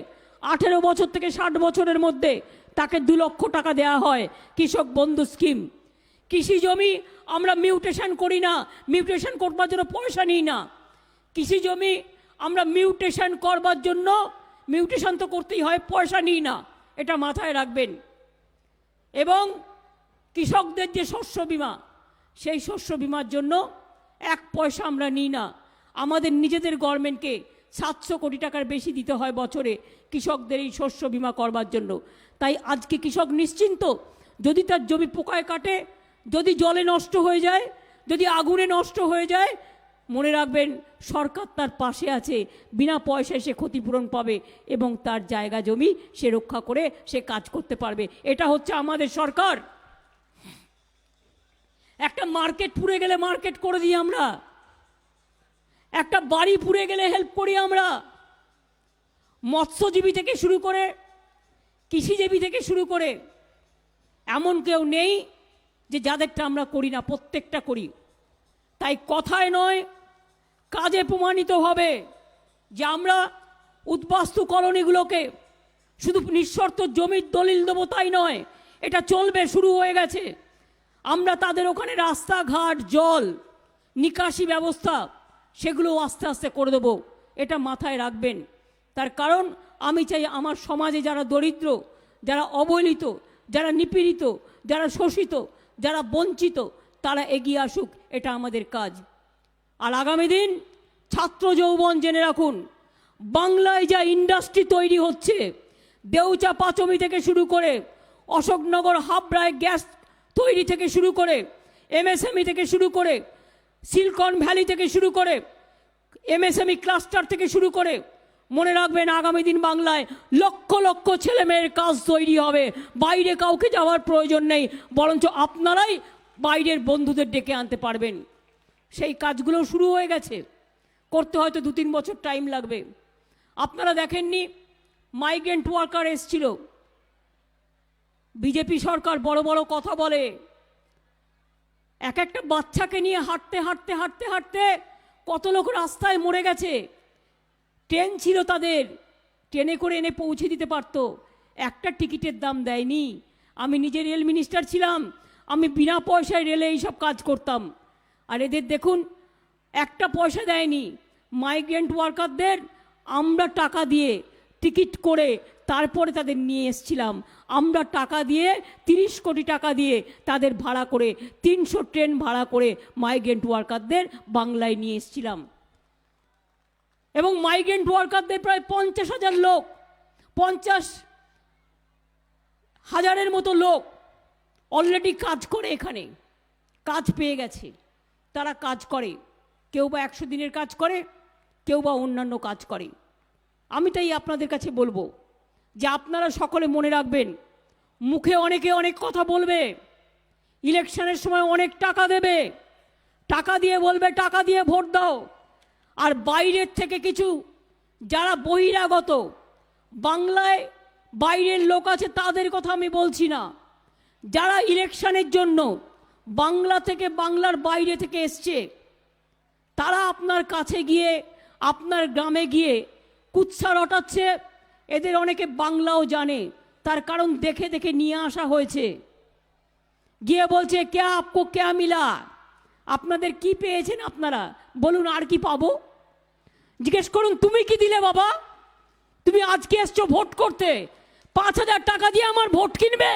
18 বছর থেকে 60 বছরের মধ্যে তাকে 2 লক্ষ টাকা দেওয়া হয়, কৃষক বন্ধু স্কিম। কৃষি জমি আমরা মিউটেশন করি না, মিউটেশন করবার জন্য পয়সা নিই না। কৃষি জমি আমরা মিউটেশন করবার জন্য, মিউটেশন তো করতেই হয়, পয়সা নিই না, এটা মাথায় রাখবেন। এবং কৃষকদের যে শস্য বিমা, সেই শস্য বিমার জন্য 1 পয়সা আমরা নিই না। আমাদের নিজেদের গভর্নমেন্টকে 700 কোটি টাকার বেশি দিতে হয় বছরে কৃষকদের এই শস্য বিমা করবার জন্য। তাই আজকে কৃষক নিশ্চিন্ত, যদি তার জমি পোকায় কাটে, যদি জলে নষ্ট হয়ে যায়, যদি আগুনে নষ্ট হয়ে যায়, মনে রাখবেন সরকার তার পাশে আছে, বিনা পয়সায় সে ক্ষতিপূরণ পাবে এবং তার জায়গা জমি সে রক্ষা করে সে কাজ করতে পারবে। এটা হচ্ছে আমাদের সরকার। একটা মার্কেট পুড়ে গেলে মার্কেট করে দিই আমরা, একটা বাড়ি পুড়ে গেলে হেল্প করি আমরা। মৎস্যজীবী থেকে শুরু করে, কৃষিজীবী থেকে শুরু করে এমন কেউ নেই যে যাদেরটা আমরা করি না, প্রত্যেকটা করি। তাই কথায় নয়, কাজে প্রমাণিত হবে যে আমরা উদ্বাস্তু কলোনিগুলোকে শুধু নিঃশর্ত জমির দলিল দেবো তাই নয়, এটা চলবে, শুরু হয়ে গেছে। আমরা তাদের ওখানে রাস্তাঘাট, জল নিকাশি ব্যবস্থা, সেগুলো আস্তে আস্তে করে দেবো, এটা মাথায় রাখবেন। তার কারণ আমি চাই আমার সমাজে যারা দরিদ্র, যারা অবহেলিত, যারা নিপীড়িত, যারা শোষিত, যারা বঞ্চিত, তারা এগিয়ে আসুক, এটা আমাদের কাজ। আর আগামী দিন ছাত্র যৌবন জেনে রাখুন, বাংলায় যা ইন্ডাস্ট্রি তৈরি হচ্ছে, দেউচা পাচমি থেকে শুরু করে, অশোকনগর হাবড়ায় গ্যাস তৈরি থেকে শুরু করে, MSME থেকে শুরু করে, সিলিকন ভ্যালি থেকে শুরু করে, MSME ক্লাস্টার থেকে শুরু করে, মনে রাখবেন আগামী দিন বাংলায় লক্ষ লক্ষ ছেলে মেয়ের কাজ তৈরি হবে। বাইরে কাউকে যাওয়ার প্রয়োজন নেই, বরঞ্চ আপনারাই বাইরের বন্ধুদের ডেকে আনতে পারবেন। সেই কাজগুলো শুরু হয়ে গেছে, করতে হয়তো 2-3 বছর টাইম লাগবে। আপনারা দেখেননি মাইগ্রেন্ট ওয়ার্কার এসছিল, বিজেপি সরকার বড় বড় কথা বলে, এক একটা বাচ্চাকে নিয়ে হাঁটতে হাঁটতে হাঁটতে হাঁটতে কত লোক রাস্তায় মরে গেছে। ট্রেন ছিল তাদের, ট্রেনে করে এনে পৌঁছে দিতে পারতো, একটা টিকিটের দাম দেয়নি। আমি নিজে রেল মিনিস্টার ছিলাম, আমি বিনা পয়সায় রেলে এইসব কাজ করতাম। আর এদের দেখুন, একটা পয়সা দেয়নি। মাইগ্রেন্ট ওয়ার্কারদের আমরা টাকা দিয়ে টিকিট করে তারপরে তাদের নিয়ে এসছিলাম। আমরা টাকা দিয়ে 30 কোটি টাকা দিয়ে তাদের ভাড়া করে 300 ট্রেন ভাড়া করে মাইগ্রেন্ট ওয়ার্কারদের বাংলায় নিয়ে এসছিলাম। এবং মাইগ্রেন্ট ওয়ার্কারদের প্রায় 50,000 লোক, 50,000-এর মতো লোক অলরেডি কাজ করে, এখানে কাজ পেয়ে গেছে। তারা কাজ করে, কেউ বা 100 দিনের কাজ করে, কেউ বা অন্যান্য কাজ করে। আমি তাই আপনাদের কাছে বলবো যে আপনারা সকলে মনে রাখবেন, মুখে অনেকে অনেক কথা বলবে, ইলেকশনের সময় অনেক টাকা দেবে, টাকা দিয়ে বলবে টাকা দিয়ে ভোট দাও, আর বাইরের থেকে কিছু যারা বহিরাগত বাংলায় বাইরের লোক আছে তাদের কথা আমি বলছি না, যারা ইলেকশনের জন্য বাংলা থেকে বাংলার বাইরে থেকে এসছে, তারা আপনার কাছে গিয়ে আপনার গ্রামে গিয়ে কুৎসা রটাচ্ছে। এদের অনেকে বাংলাও জানে, তার কারণ দেখে দেখে নিয়ে আসা হয়েছে। গিয়ে বলছে ক্যা আপকো ক্যা মিলা, আপনাদের কি পেয়েছেন আপনারা বলুন, আর কি পাবো? জিজ্ঞেস করুন তুমি কি দিলে বাবা? তুমি আজকে এসছো ভোট করতে, 5,000 টাকা দিয়ে আমার ভোট কিনবে?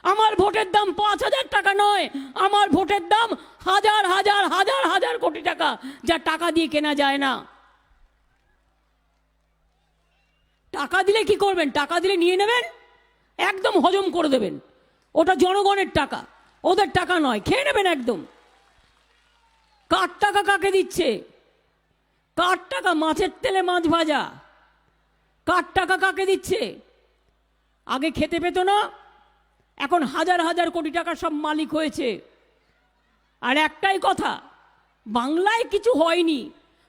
আমার ভোটের দাম 5,000 টাকা নয়, আমার ভোটের দাম হাজার হাজার হাজার হাজার কোটি টাকা, যা টাকা দিয়ে কেনা যায় না। টাকা দিলে কি করবেন? টাকা দিলে নিয়ে নেবেন, একদম হজম করে দেবেন। ওটা জনগণের টাকা, ওদের টাকা নয়, খেয়ে নেবেন একদম। কার টাকা কাকে দিচ্ছে? কার টাকা? মাছের তেলে মাছ ভাজা। কার টাকা কাকে দিচ্ছে? আগে খেতে পেত না, এখন হাজার হাজার কোটি টাকা সব মালিক হয়েছে। আর একটাই কথা, বাংলায় কিছু হয়নি,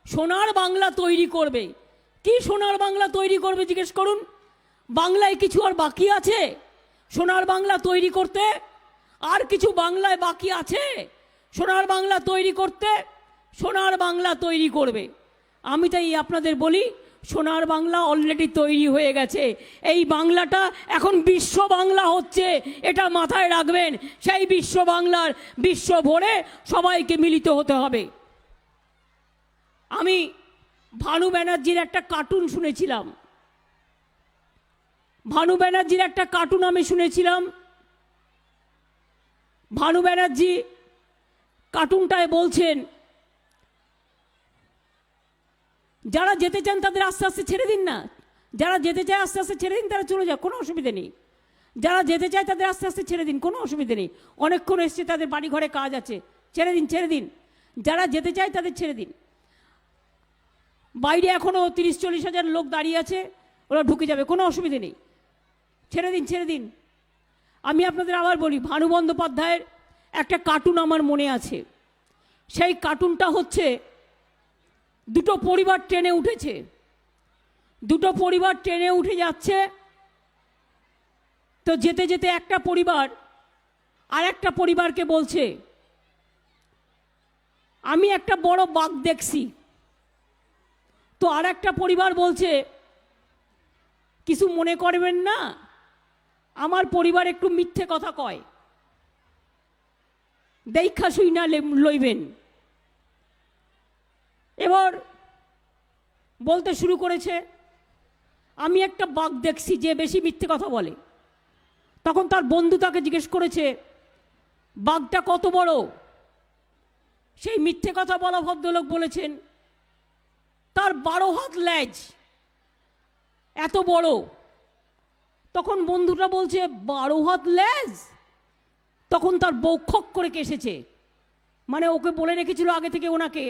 সোনার বাংলা তৈরি করবে। কি সোনার বাংলা তৈরি করবে জিজ্ঞেস করুন? বাংলায় কিছু আর বাকি আছে সোনার বাংলা তৈরি করতে? আর কিছু বাংলায় বাকি আছে সোনার বাংলা তৈরি করতে? সোনার বাংলা তৈরি করবে। আমি তাই আপনাদের বলি, সোনার বাংলা অলরেডি তৈরি হয়ে গেছে। এই বাংলাটা এখন বিশ্ব বাংলা হচ্ছে, এটা মাথায় রাখবেন। সেই বিশ্ব বাংলার বিশ্ব ভরে সবাইকে মিলিত হতে হবে। আমি ভানু ব্যানার্জির একটা কার্টুন শুনেছিলাম, ভানু ব্যানার্জির একটা কার্টুন আমি শুনেছিলাম। ভানু ব্যানার্জি কার্টুনটায় বলছেন, যারা যেতে চান তাদের আস্তে আস্তে ছেড়ে দিন না, যারা যেতে চায় আস্তে আস্তে ছেড়ে দিন, তারা চলে যাক, কোনো অসুবিধা নেই। যারা যেতে চায় তাদের আস্তে আস্তে ছেড়ে দিন, কোনো অসুবিধা নেই। অনেকক্ষণ এসছে, তাদের বাড়ি ঘরে কাজ আছে, ছেড়ে দিন, ছেড়ে দিন। যারা যেতে চায় তাদের ছেড়ে দিন। বাইরে এখনও 30-40 হাজার লোক দাঁড়িয়ে আছে, ওরা ঢুকে যাবে, কোনো অসুবিধা নেই, ছেড়ে দিন, ছেড়ে দিন। আমি আপনাদের আবার বলি, ভানু বন্দ্যোপাধ্যায়ের একটা কার্টুন আমার মনে আছে। সেই কার্টুনটা হচ্ছে, দুটো পরিবার ট্রেনে উঠেছে, দুটো পরিবার ট্রেনে উঠে যাচ্ছে, তো যেতে যেতে একটা পরিবার আর একটা পরিবারকে বলছে, আমি একটা বড় বাঘ দেখছি। তো আর একটা পরিবার বলছে, কিছু মনে করবেন না, আমার পরিবার একটু মিথ্যে কথা কয়, দেখা শুই না লইবেন। এবার বলতে শুরু করেছে, আমি একটা বাঘ দেখছি, যে বেশি মিথ্যে কথা বলে। তখন তার বন্ধু তাকে জিজ্ঞেস করেছে, বাঘটা কত বড়? সেই মিথ্যে কথা বলা ভদ্রলোক বলেছেন, তার 12 হাত লেজ, এত বড়। তখন বন্ধুটা বলছে, 12 হাত লেজ? তখন তার বউ খক করে কেসেছে, মানে ওকে বলে রেখেছিল আগে থেকে ওনাকে,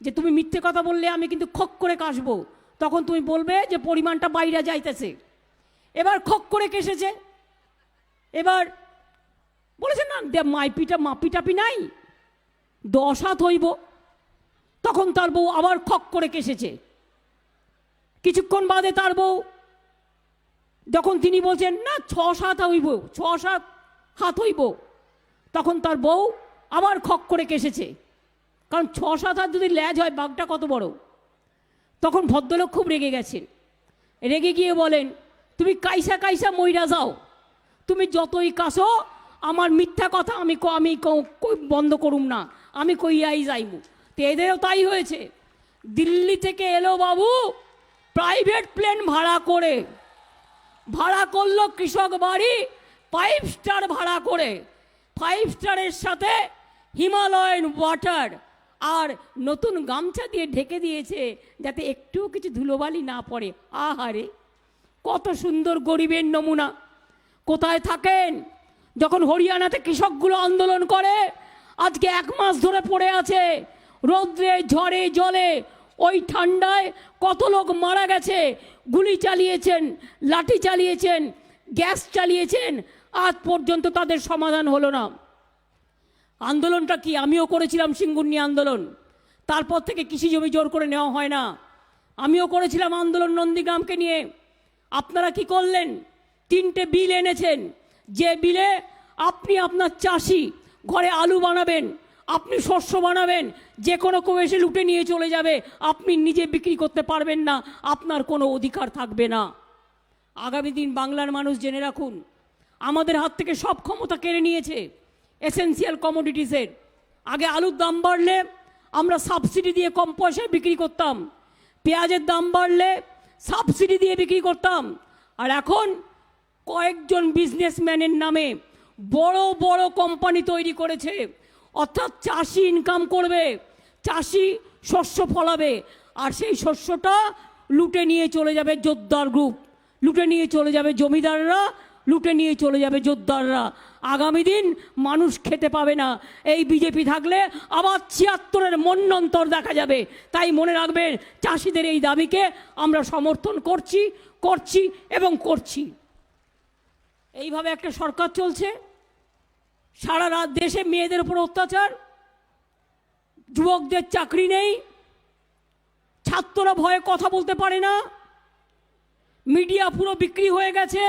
যে তুমি মিথ্যে কথা বললে আমি কিন্তু খক করে কাশবো, তখন তুমি বলবে যে পরিমাণটা বাইরে যাইতেছে। এবার খক করে কেসেছে। এবার বলেছে, না মাপিটাপি নাই, 10 হাত হইব। তখন তার বউ আবার খক করে কেসেছে। কিছুক্ষণ বাদে তার বউ, যখন তিনি বলছেন না 6-7 হইব, 6-7 হাত হইব, তখন তার বউ আবার খক করে কেসেছে, কারণ 6-7 হাত যদি লেজ হয়, বাঘটা কত বড়। তখন ভদ্রলোক খুব রেগে গেছেন, রেগে গিয়ে বলেন, তুমি কাইসা কাইসা মইরা যাও, তুমি যতই কাশো, আমার মিথ্যা কথা আমি বন্ধ করুম না, আমি কইয়াই যাইমু। তো এদেরও তাই হয়েছে। দিল্লি থেকে এলো বাবু প্রাইভেট প্লেন ভাড়া করে, ভাড়া করলো কৃষক বাড়ি 5 স্টার ভাড়া করে, 5 স্টারের সাথে হিমালয়ান ওয়াটার আর নতুন গামছা দিয়ে ঢেকে দিয়েছে, যাতে একটুও কিছু ধুলোবালি না পড়ে। আহারে, কত সুন্দর গরিবের নমুনা। কোথায় থাকেন? যখন হরিয়ানাতে কৃষকগুলো আন্দোলন করে, আজকে 1 মাস ধরে পড়ে আছে রৌদ্রে ঝড়ে জলে। ওই ঠান্ডায় কত লোক মারা গেছে। গুলি চালিয়েছেন, লাঠি চালিয়েছেন, গ্যাস চালিয়েছেন, আজ পর্যন্ত তাদের সমাধান হলো না। আন্দোলনটা কি? আমিও করেছিলাম সিঙ্গুর আন্দোলন। তারপর থেকে কৃষি জমি জোর করে নেওয়া হয় না। আমিও করেছিলাম আন্দোলন নন্দীগ্রামকে নিয়ে। আপনারা কি করলেন? 3টে বিল এনেছেন, যে বিলে আপনি আপনার চাষি ঘরে আলু বানাবেন, আপনি শস্য বানাবেন, যে কোনো কেউ এসে লুটে নিয়ে চলে যাবে, আপনি নিজে বিক্রি করতে পারবেন না, আপনার কোনো অধিকার থাকবে না। আগামী দিন বাংলার মানুষ জেনে রাখুন, আমাদের হাত থেকে সব ক্ষমতা কেড়ে নিয়েছে এসেন্সিয়াল কমোডিটিসের। আগে আলুর দাম বাড়লে আমরা সাবসিডি দিয়ে কম পয়সায় বিক্রি করতাম, পেঁয়াজের দাম বাড়লে সাবসিডি দিয়ে বিক্রি করতাম। আর এখন কয়েকজন বিজনেসম্যানের নামে বড় বড় কোম্পানি তৈরি করেছে। অর্থাৎ চাষি ইনকাম করবে, চাষি শস্য ফলাবে, আর সেই শস্যটা লুটে নিয়ে চলে যাবে জোরদার গ্রুপ, লুটে নিয়ে চলে যাবে জমিদাররা, লুটে নিয়ে চলে যাবে জোরদাররা। আগামী দিন মানুষ খেতে পাবে না। এই বিজেপি থাকলে আবার ৭৬-এর মন্বন্তর দেখা যাবে। তাই মনে রাখবেন, চাষিদের এই দাবিকে আমরা সমর্থন করছি এবং করছি। এইভাবে একটা সরকার চলছে, সারা রাত দেশে মেয়েদের উপর অত্যাচার, যুবকদের চাকরি নেই, ছাত্ররা ভয়ে কথা বলতে পারে না, মিডিয়া পুরো বিক্রি হয়ে গেছে।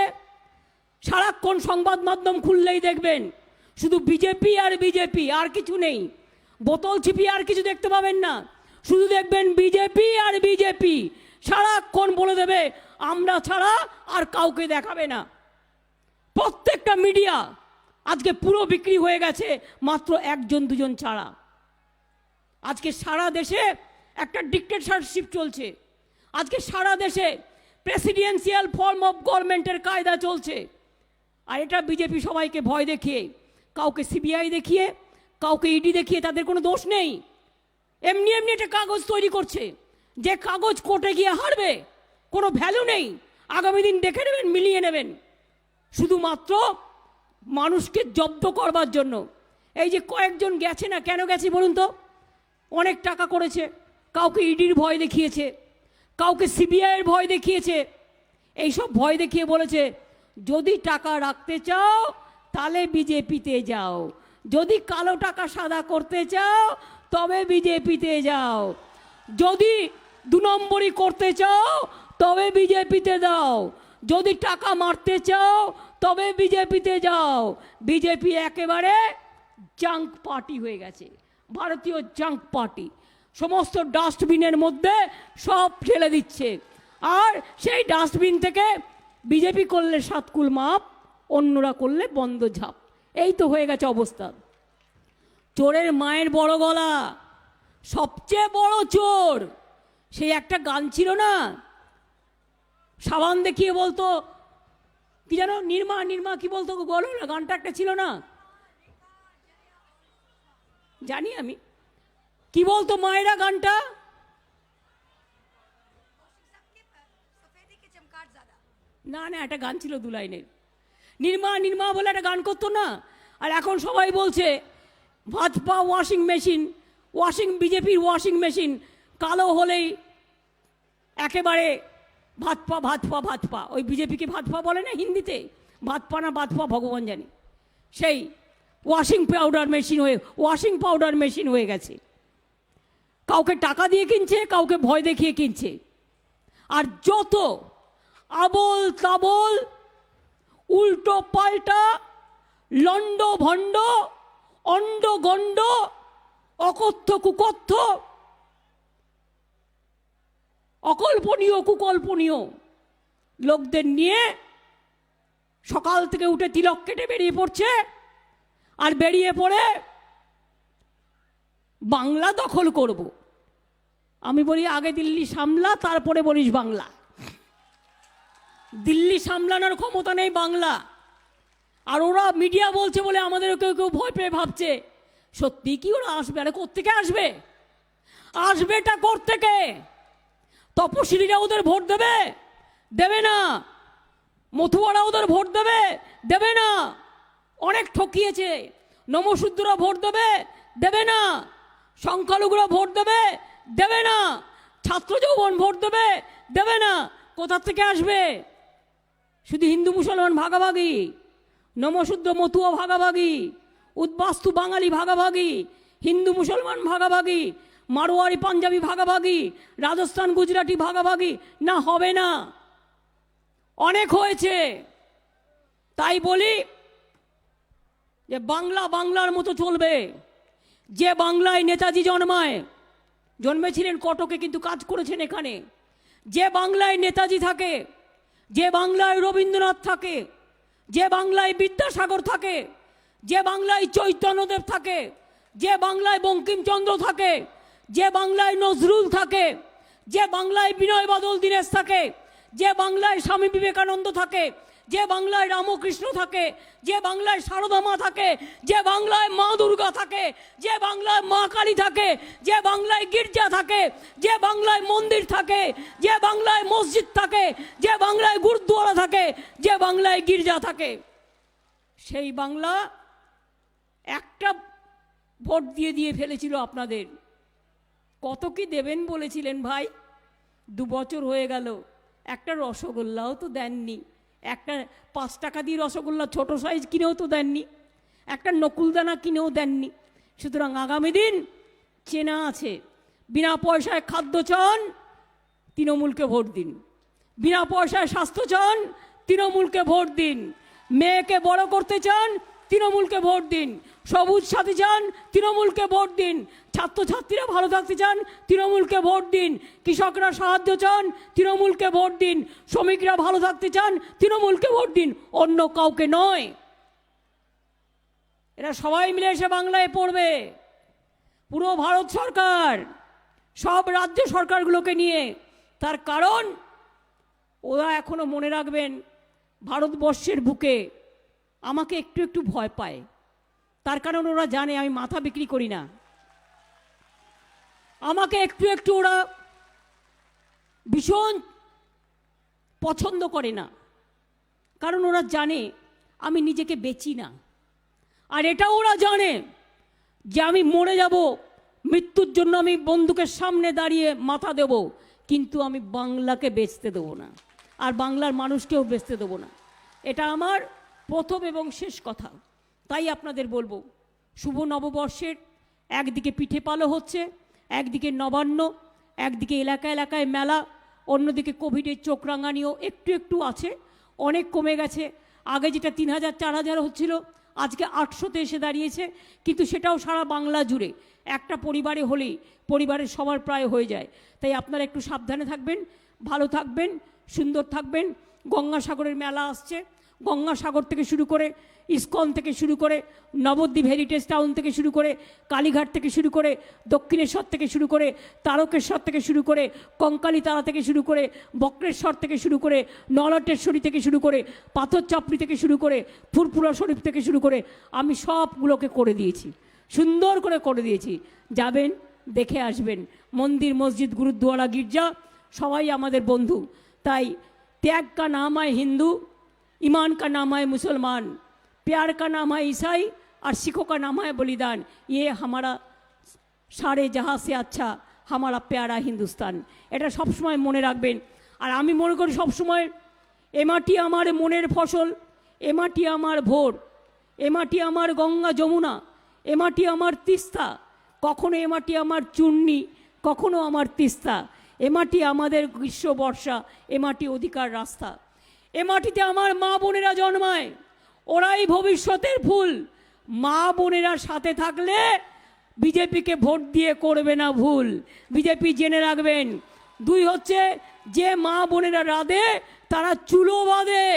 সারাক্ষণ সংবাদ মাধ্যম খুললেই দেখবেন শুধু বিজেপি আর বিজেপি, আর কিছু নেই। বোতল ছিপি আর কিছু দেখতে পাবেন না, শুধু দেখবেন বিজেপি আর বিজেপি। সারাক্ষণ বলে দেবে আমরা ছাড়া আর কাউকে দেখাবে না। প্রত্যেকটা মিডিয়া আজকে পুরো বিক্রি হয়ে গেছে, মাত্র 1জন 2জন ছাড়া। আজকে সারা দেশে একটা ডিক্টেটরশিপ চলছে। আজকে সারা দেশে প্রেসিডেন্সিয়াল ফর্ম অফ গভর্নমেন্টের কায়দা চলছে। আর এটা বিজেপি সবাইকে ভয় দেখিয়ে, কাউকে সিবিআই দেখিয়ে, কাউকে ইডি দেখিয়ে, তাদের কোনো দোষ নেই, এমনি এমনি একটা কাগজ তৈরি করছে, যে কাগজ কোর্টে গিয়ে হারবে, কোনো ভ্যালু নেই। আগামী দিন দেখে নেবেন, মিলিয়ে নেবেন, শুধুমাত্র মানুষকে জব্দ করবার জন্য। এই যে কয়েকজন গেছে না, কেন গেছে বলুন তো? অনেক টাকা করেছে, কাউকে ইডির ভয় দেখিয়েছে, কাউকে সিবিআইয়ের ভয় দেখিয়েছে। এইসব ভয় দেখিয়ে বলেছে যদি টাকা রাখতে চাও তাহলে বিজেপিতে যাও, যদি কালো টাকা সাদা করতে চাও তবে বিজেপিতে যাও, যদি 2 নম্বরই করতে চাও তবে বিজেপিতে দাও, যদি টাকা মারতে চাও তবে বিজেপিতে যাও। বিজেপি একেবারে জাঙ্ক পার্টি হয়ে গেছে, ভারতীয় জাঙ্ক পার্টি। সমস্ত ডাস্টবিনের মধ্যে সব ফেলে দিচ্ছে, আর সেই ডাস্টবিন থেকে বিজেপি করলে 7 কুল মাপ, অন্যরা করলে বন্ধ ঝাপ। এই তো হয়ে গেছে অবস্থা। চোরের মায়ের বড় গলা, সবচেয়ে বড় চোর। সেই একটা গান ছিল না, সাবান দেখিয়ে বলতো কি জানো, নির্মা নির্মা কি বলতো, বলো না, গানটা একটা ছিল না, জানি আমি কি বলতো মায়েরা গানটা। না না, একটা গান ছিল 2 লাইনের, নির্মা নির্মা বলে একটা গান করতো না। আর এখন সবাই বলছে ভাজপা ওয়াশিং মেশিন, বিজেপির ওয়াশিং মেশিন কালো হলেই একেবারে ভাজপা ভাজপা ভাজপা। ওই বিজেপিকে ভাজপা বলে না হিন্দিতে, ভাজপা না ভাজপা ভগবান জানি। সেই ওয়াশিং পাউডার মেশিন হয়ে গেছে। কাউকে টাকা দিয়ে কিনছে, কাউকে ভয় দেখিয়ে কিনছে। আর যত আবল তাবল উল্টো পাল্টা লন্ড ভণ্ড অন্ড গণ্ড অকথ্য কুকথ্য অকল্পনীয় কুকল্পনীয় লোকদের নিয়ে সকাল থেকে উঠে তিলক কেটে বেরিয়ে পড়ছে। আর বেরিয়ে পড়ে বাংলা দখল করব। আমি বলি আগে দিল্লি সামলা, তারপরে বলিস বাংলা। দিল্লি সামলানোর ক্ষমতা নেই বাংলা। আর ওরা মিডিয়া বলছে বলে আমাদের কেউ কেউ ভয় পেয়ে ভাবছে সত্যি কি ওরা আসবে। আরে কোত্থেকে আসবে? আসবেটা কোত্থেকে? তপশিলীরা ওদের ভোট দেবে না। মথুয়ারা ওদের ভোট দেবে না। অনেক ঠকিয়েছে। নমশূদ্ররা ভোট দেবে না। সংখ্যালঘুরা ভোট দেবে, দেবে না। ছাত্র যৌবন ভোট দেবে, দেবে না। কোথা থেকে আসবে? শুধু হিন্দু মুসলমান ভাগাভাগি, নমশূদ্র মতুয়া ভাগাভাগি, উদ্বাস্তু বাঙালি ভাগাভাগি, হিন্দু মুসলমান ভাগাভাগি, মারোয়ারি পাঞ্জাবি ভাগাভাগি, রাজস্থান গুজরাটি ভাগাভাগি না, হবে না। অনেক হয়েছে। তাই বলি যে বাংলা বাংলার মতো চলবে। যে বাংলায় নেতাজি জন্মেছিলেন কটকে, কিন্তু কাজ করেছেন এখানে। যে বাংলায় নেতাজি থাকে, যে বাংলায় রবীন্দ্রনাথ থাকে, যে বাংলায় বিদ্যাসাগর থাকে, যে বাংলায় চৈতন্যদেব থাকে, যে বাংলায় বঙ্কিমচন্দ্র থাকে, যে বাংলায় নজরুল থাকে, যে বাংলায় বিনয় বাদল দীনেশ থাকে, যে বাংলায় স্বামী বিবেকানন্দ থাকে, যে বাংলায় রামকৃষ্ণ থাকে, যে বাংলায় সারদা মা থাকে, যে বাংলায় মা দুর্গা থাকে, যে বাংলায় মা কালী থাকে, যে বাংলায় গির্জা থাকে, যে বাংলায় মন্দির থাকে, যে বাংলায় মসজিদ থাকে, যে বাংলায় গুরুদ্বারা থাকে, যে বাংলায় গির্জা থাকে, সেই বাংলা একটা ভোট দিয়ে দিয়ে ফেলেছিল আপনাদের। কত কি দেবেন বলেছিলেন ভাই? 2 বছর হয়ে গেল, একটা রসগোল্লাও তো দেননি। একটা 5 টাকা দিয়ে রসগোল্লা ছোট সাইজ কিনেও তো দেননি, একটা নকুলদানা কিনেও দেননি। সুতরাং আগামী দিন চেনা আছে, বিনা পয়সায় খাদ্য চান, তৃণমূলকে ভোট দিন। বিনা পয়সায় স্বাস্থ্য চান, তৃণমূলকে ভোট দিন। মেয়েকে বড় করতে চান, তৃণমূলকে ভোট দিন। সবুজ সাথী চান, তৃণমূলকে ভোট দিন। ছাত্রছাত্রীরা ভালো থাকতে চান, তৃণমূলকে ভোট দিন। কৃষকরা সাহায্য চান, তৃণমূলকে ভোট দিন। শ্রমিকরা ভালো থাকতে চান, তৃণমূলকে ভোট দিন, অন্য কাউকে নয়। এরা সবাই মিলে এসে বাংলায় পড়বে, পুরো ভারত সরকার, সব রাজ্য সরকারগুলোকে নিয়ে। তার কারণ ওরা এখনো মনে রাখবেন, ভারতবর্ষের বুকে আমাকে একটু একটু ভয় পায়। তার কারণ ওরা জানে আমি মাথা বিক্রি করি না। আমাকে একটু একটু ওরা ভীষণ পছন্দ করে না, কারণ ওরা জানে আমি নিজেকে বেচি না। আর এটাও ওরা জানে যে আমি মরে যাব, মৃত্যুর জন্য আমি বন্দুকের সামনে দাঁড়িয়ে মাথা দেব, কিন্তু আমি বাংলাকে বেচতে দেবো না, আর বাংলার মানুষকেও বেচতে দেবো না। এটা আমার প্রথম এবং শেষ কথা। তাই আপনাদের বলবো, শুভ নববর্ষের একদিকে পিঠে পালো হচ্ছে, একদিকে নবান্ন, একদিকে এলাকা এলাকায় মেলা, অন্যদিকে কোভিডের চোখ রাঙানিও একটু একটু আছে, অনেক কমে গেছে। আগে যেটা 3000 4000 হচ্ছিল, আজকে 800-তে এসে দাঁড়িয়েছে। কিন্তু সেটাও সারা বাংলা জুড়ে একটা পরিবারে হলেই পরিবারের সবার প্রায় হয়ে যায়। তাই আপনারা একটু সাবধানে থাকবেন, ভালো থাকবেন, সুন্দর থাকবেন। গঙ্গাসাগরের মেলা আসছে, গঙ্গাসাগর থেকে শুরু করে ইস্কন থেকে শুরু করে নবদ্বীপ হেরিটেজ টাউন থেকে শুরু করে কালীঘাট থেকে শুরু করে দক্ষিণেশ্বর থেকে শুরু করে তারকেশ্বর থেকে শুরু করে কঙ্কালী তারা থেকে শুরু করে বক্রেশ্বর থেকে শুরু করে নলটেশ্বরী থেকে শুরু করে পাথর চাপড়ি থেকে শুরু করে ফুরফুরা শরীফ থেকে শুরু করে আমি সবগুলোকে করে দিয়েছি, সুন্দর করে দিয়েছি। যাবেন, দেখে আসবেন। মন্দির, মসজিদ, গুরুদ্বারা, গির্জা সবাই আমাদের বন্ধু। তাই त्याग का नाम है हिंदू, ईमान का नाम है मुसलमान, प्यार का नाम है ईसाई और सिखों का नाम है बलिदान। ये हमारा सारे जहाँ से अच्छा हमारा प्यारा हिंदुस्तान। এটা সবসময় মনে রাখবেন। আর আমি মনে করি সবসময় এ মাটি আমার মনের ফসল, এ মাটি আমার ভোর, এ মাটি আমার গঙ্গা যমুনা, এ মাটি আমার তিস্তা। কখনো এ মাটি আমার চূর্ণী, কখনো আমার তিস্তা। এ মাটি আমাদের গ্রীষ্ম বর্ষা, এ মাটি অধিকার রাস্তা। এ মাটিতে আমার মা বোনেরা জন্মায়, ওরাই ভবিষ্যতের ফুল। মা বোনেরা সাথে থাকলে বিজেপিকে ভোট দিয়ে করবে না ভুল। বিজেপি জেনে রাখবেন, 2 হচ্ছে যে মা বোনেরা রাধে তারা চুলো বাঁধে।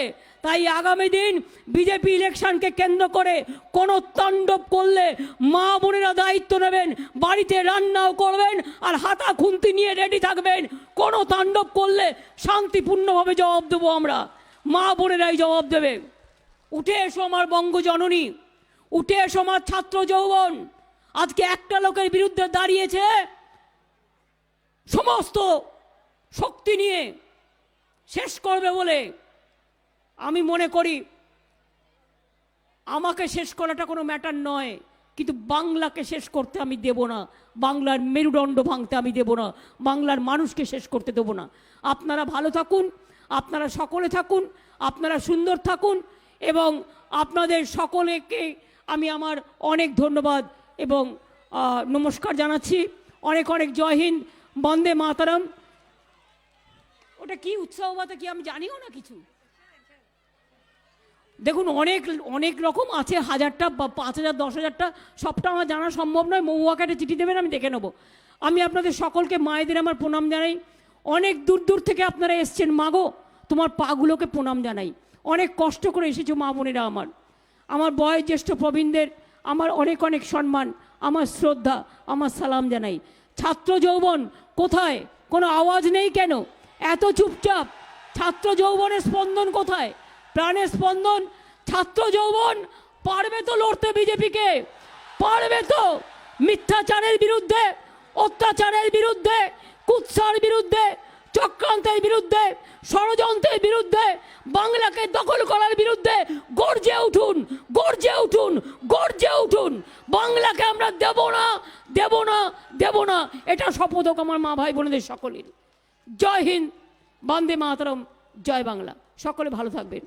তাই আগামী দিন বিজেপি ইলেকশনকে কেন্দ্র করে কোনো তাণ্ডব করলে মা বোনেরা দায়িত্ব নেবেন, বাড়িতে রান্নাও করবেন আর হাতা খুন্তি নিয়ে রেডি থাকবেন। কোনো তাণ্ডব করলে শান্তিপূর্ণভাবে জবাব দেবো আমরা, মা বোনেরাই জবাব দেবে। উঠে এসো আমার বঙ্গজননী, উঠে এসো আমার ছাত্র যৌবন। আজকে একটা লোকের বিরুদ্ধে দাঁড়িয়েছে সমস্ত শক্তি নিয়ে শেষ করবে বলে। আমি মনে করি আমাকে শেষ করাটা কোনো ম্যাটার নয়, কিন্তু বাংলাকে শেষ করতে আমি দেব না, বাংলার মেরুদণ্ড ভাঙতে আমি দেব না, বাংলার মানুষকে শেষ করতে দেব না। আপনারা ভালো থাকুন, আপনারা সকলে থাকুন, আপনারা সুন্দর থাকুন, এবং আপনাদের সকলকে আমি আমার অনেক ধন্যবাদ এবং নমস্কার জানাচ্ছি। অনেক অনেক জয় হিন্দ, বন্দে মাতরম। ওটা কি উৎসব বাতা কি আমি জানিও না কিছু। দেখুন অনেক অনেক রকম আছে, 1000টা বা 5000 10,000টা, সবটা আমার জানা সম্ভব নয়। মহুয়াকে একটা চিঠি দেবেন, আমি দেখে নেব। আমি আপনাদের সকলকে মায়েদের আমার প্রণাম জানাই। অনেক দূর দূর থেকে আপনারা এসছেন, মাগো তোমার পাগুলোকে প্রণাম জানাই। অনেক কষ্ট করে এসেছো মা বোনেরা আমার। আমার বয়োজ্যেষ্ঠ প্রবীণদের আমার অনেক অনেক সম্মান, আমার শ্রদ্ধা, আমার সালাম জানাই। ছাত্র যৌবন কোথায়? কোনো আওয়াজ নেই কেন? এত চুপচাপ। ছাত্র যৌবনের স্পন্দন কোথায়? প্রাণের স্পন্দন। ছাত্র যৌবন পারবে তো লড়তে বিজেপিকে? পারবে তো মিথ্যাচারের বিরুদ্ধে, অত্যাচারের বিরুদ্ধে, কুৎসার বিরুদ্ধে, চক্রান্তের বিরুদ্ধে, ষড়যন্ত্রের বিরুদ্ধে, বাংলাকে দখল করার বিরুদ্ধে গর্জে উঠুন, গর্জে উঠুন, গর্জে উঠুন। বাংলাকে আমরা দেব না, দেব না, দেব না। এটা শপথ হোক আমার মা ভাই বোনেদের সকলের। জয় হিন্দ, বন্দে মাতরম, জয় বাংলা। সকলে ভালো থাকবেন।